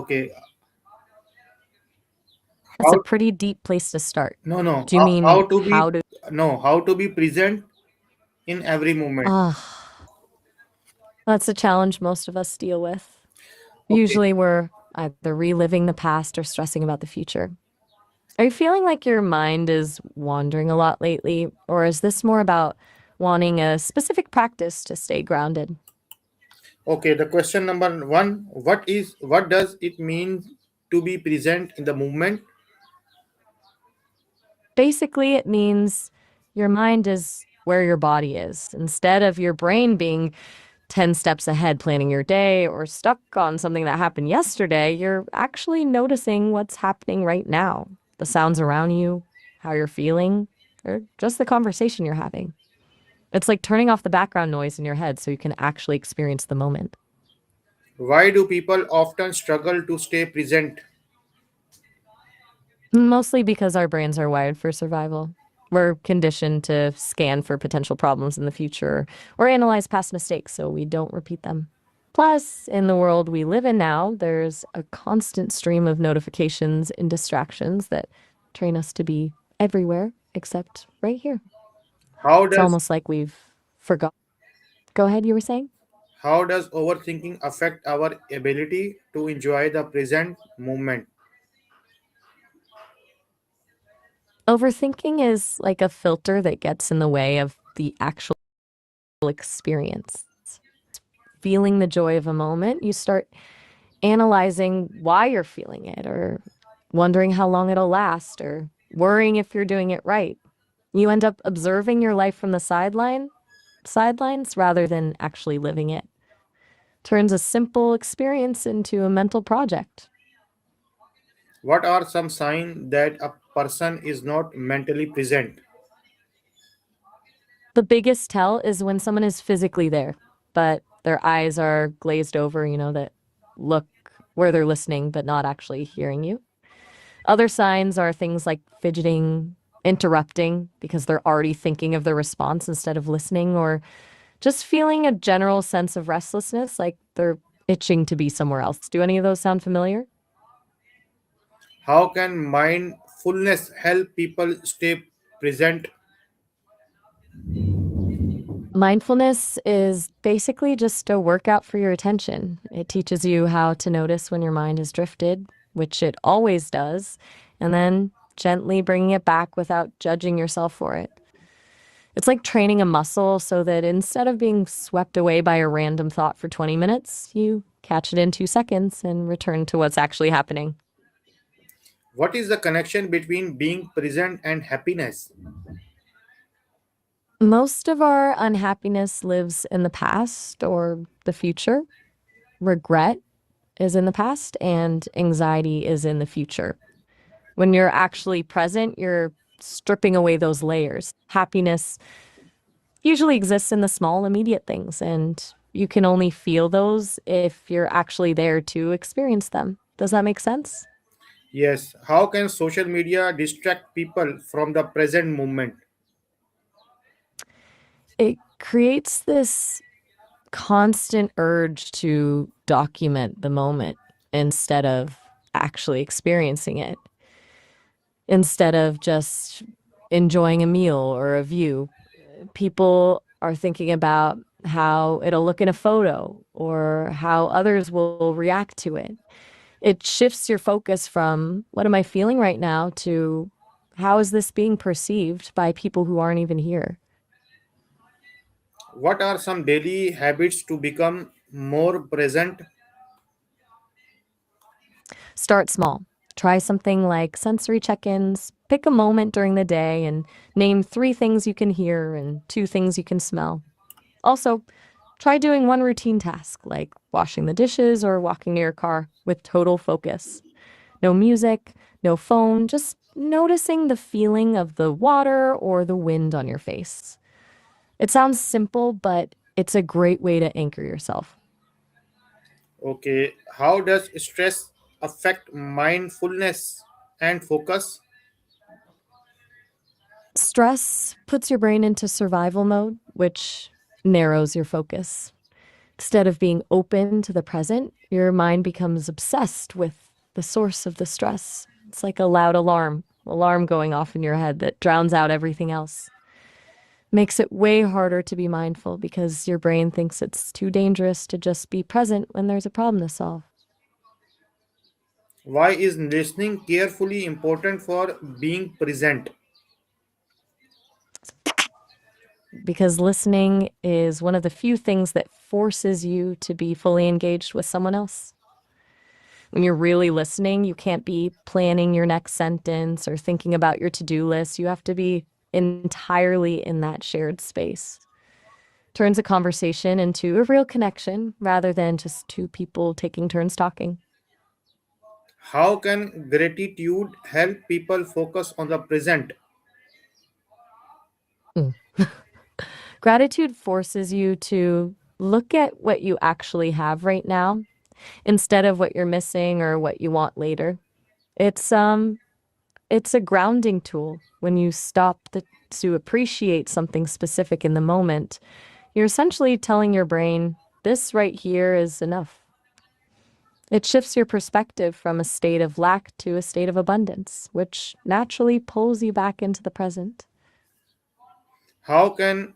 Okay. That's a How pretty deep place to start. no no Do you how mean to be how to? no how to be present in every moment. Ah, that's a challenge most of us deal with. Okay. Usually we're either reliving the past or stressing about the future. Are you feeling like your mind is wandering a lot lately, or is this more about wanting a specific practice to stay grounded? Okay, the question number one, what does it mean to be present in the moment? Basically, it means your mind is where your body is. Instead of your brain being 10 steps ahead planning your day or stuck on something that happened yesterday, you're actually noticing what's happening right now, the sounds around you, how you're feeling, or just the conversation you're having. It's like turning off the background noise in your head so you can actually experience the moment. Why do people often struggle to stay present? Mostly because our brains are wired for survival. We're conditioned to scan for potential problems in the future or analyze past mistakes so we don't repeat them. Plus, in the world we live in now, there's a constant stream of notifications and distractions that train us to be everywhere except right here. How It's does almost like we've forgot. Go ahead, you were saying? how does overthinking affect our ability to enjoy the present moment? Overthinking is like a filter that gets in the way of the actual experience. Feeling the joy of a moment, you start analyzing why you're feeling it or wondering how long it'll last or worrying if you're doing it right. You end up observing your life from the sidelines rather than actually living it. Turns a simple experience into a mental project. What are some signs that a person is not mentally present? The biggest tell is when someone is physically there, but their eyes are glazed over, that look where they're listening but not actually hearing you. Other signs are things like fidgeting, interrupting because they're already thinking of their response instead of listening, or just feeling a general sense of restlessness, like they're itching to be somewhere else. Do any of those sound familiar? How can mindfulness help people stay present? Mindfulness is basically just a workout for your attention. It teaches you how to notice when your mind has drifted, which it always does, and then gently bringing it back without judging yourself for it. It's like training a muscle so that instead of being swept away by a random thought for 20 minutes, you catch it in 2 seconds and return to what's actually happening. What is the connection between being present and happiness? Most of our unhappiness lives in the past or the future. Regret is in the past and anxiety is in the future. When you're actually present, you're stripping away those layers. Happiness usually exists in the small, immediate things, and you can only feel those if you're actually there to experience them. Does that make sense? Yes. How can social media distract people from the present moment? It creates this constant urge to document the moment instead of actually experiencing it, instead of just enjoying a meal or a view. People are thinking about how it'll look in a photo or how others will react to it. It shifts your focus from what am I feeling right now to how is this being perceived by people who aren't even here. What are some daily habits to become more present? Start small. Try something like sensory check ins. Pick a moment during the day and name 3 things you can hear and 2 things you can smell. Also, try doing one routine task like washing the dishes or walking to your car with total focus. No music, no phone, just noticing the feeling of the water or the wind on your face. It sounds simple, but it's a great way to anchor yourself. Okay. How does stress affect mindfulness and focus? Stress puts your brain into survival mode, which narrows your focus. Instead of being open to the present, Your mind becomes obsessed with the source of the stress. It's like a loud alarm going off in your head that drowns out everything else. Makes it way harder to be mindful because your brain thinks it's too dangerous to just be present when there's a problem to solve. Why is listening carefully important for being present? Because listening is one of the few things that forces you to be fully engaged with someone else. When you're really listening, you can't be planning your next sentence or thinking about your to-do list. You have to be entirely in that shared space. Turns a conversation into a real connection rather than just two people taking turns talking. How can gratitude help people focus on the present? Mm. Gratitude forces you to look at what you actually have right now instead of what you're missing or what you want later. It's a grounding tool. When you to appreciate something specific in the moment, you're essentially telling your brain, this right here is enough. It shifts your perspective from a state of lack to a state of abundance, which naturally pulls you back into the present. How can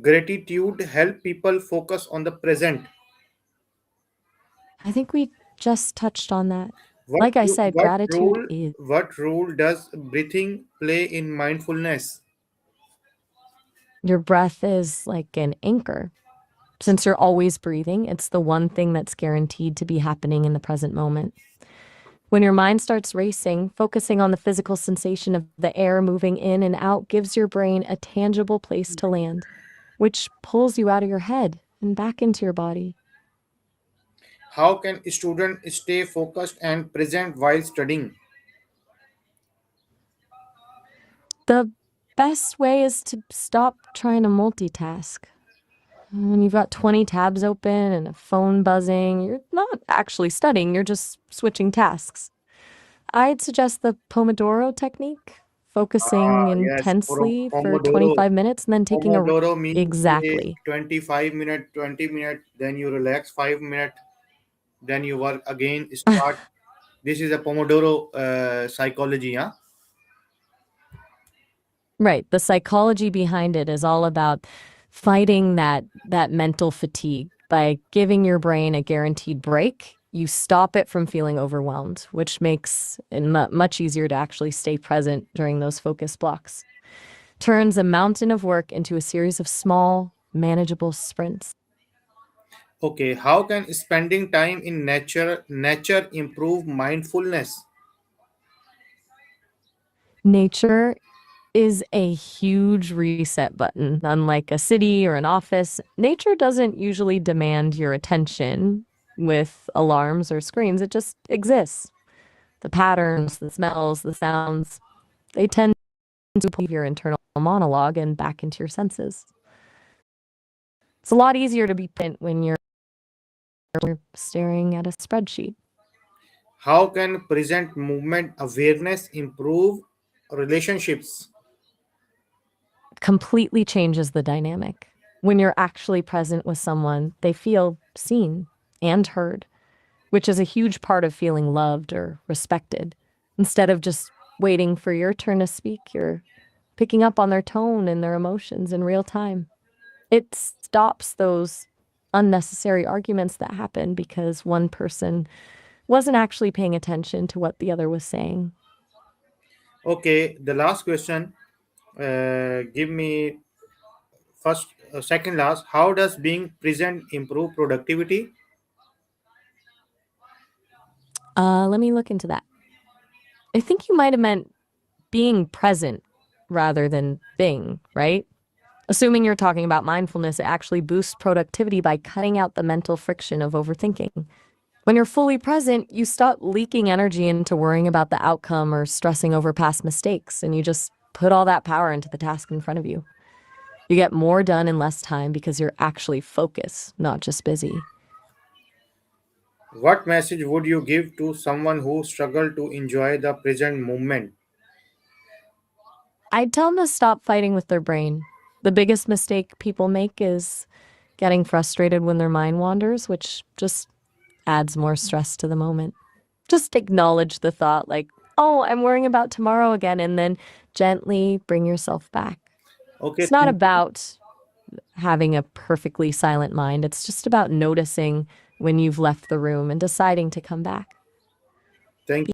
gratitude help people focus on the present? I think we just touched on that. What Like I said, what gratitude role is what role does breathing play in mindfulness? your breath is like an anchor. Since you're always breathing, it's the one thing that's guaranteed to be happening in the present moment. When your mind starts racing, focusing on the physical sensation of the air moving in and out gives your brain a tangible place to land, which pulls you out of your head and back into your body. How can students stay focused and present while studying? The best way is to stop trying to multitask. When you've got 20 tabs open and a phone buzzing, you're not actually studying, you're just switching tasks. I'd suggest the Pomodoro technique, focusing Yes, intensely for Pomodoro. 25 minutes and then taking a Pomodoro means exactly. 25 minute, 20 minute, then you relax 5 minutes, then you work again, start. This is a Pomodoro psychology, huh? Right. The psychology behind it is all about fighting that mental fatigue by giving your brain a guaranteed break. You stop it from feeling overwhelmed, which makes it much easier to actually stay present during those focus blocks. Turns a mountain of work into a series of small, manageable sprints. Okay, how can spending time in nature improve mindfulness? Nature is a huge reset button. Unlike a city or an office, nature doesn't usually demand your attention with alarms or screens. It just exists. The patterns, the smells, the sounds, they tend to pull your internal monologue and back into your senses. It's a lot easier to be present when you're staring at a spreadsheet. How can present movement awareness improve relationships? Completely changes the dynamic. When you're actually present with someone, they feel seen and heard, which is a huge part of feeling loved or respected. Instead of just waiting for your turn to speak, you're picking up on their tone and their emotions in real time. It stops those unnecessary arguments that happen because one person wasn't actually paying attention to what the other was saying. Okay, the last question. Give me first, second last. How does being present improve productivity? Let me look into that. I think you might have meant being present rather than being, right? Assuming you're talking about mindfulness, it actually boosts productivity by cutting out the mental friction of overthinking. When you're fully present, you stop leaking energy into worrying about the outcome or stressing over past mistakes, and you just put all that power into the task in front of you. You get more done in less time because you're actually focused, not just busy. What message would you give to someone who struggle to enjoy the present moment? I'd tell them to stop fighting with their brain. The biggest mistake people make is getting frustrated when their mind wanders, which just adds more stress to the moment. Just acknowledge the thought, like, oh, I'm worrying about tomorrow again, and then gently bring yourself back. Okay, It's not thank you. about having a perfectly silent mind. It's just about noticing when you've left the room and deciding to come back. Thank